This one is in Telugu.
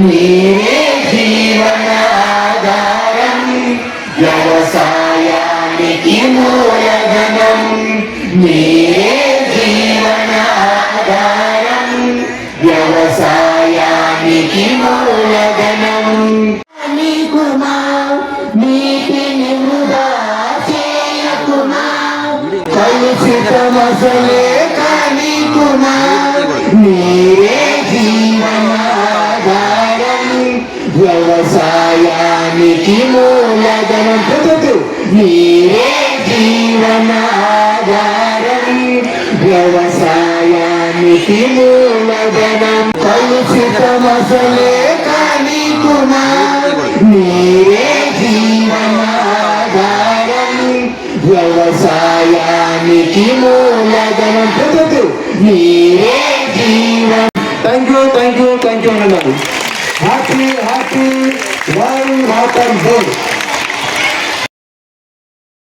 నీరే జీవనాధారం వ్యవసాయానికి మూలధనం నీరే జీవనాధారం వ్యవసాయానికి మూలధనం నీకుమా నీటిని వృధా చేయకుమా కలుషితమసలే కానీకుమా నీరే జీవనాధారం వ్యవసాయానికి మూలధనం నీరే జీవనాధారం వ్యవసాయానికి మూలధనం కలుషితమసలే కానీకుమా నీరే జీవనాధారం వ్యవసాయానికి మూలధనం నీరే జీవన. థ్యాంక్ యూ అన్నారు. Happy world water day.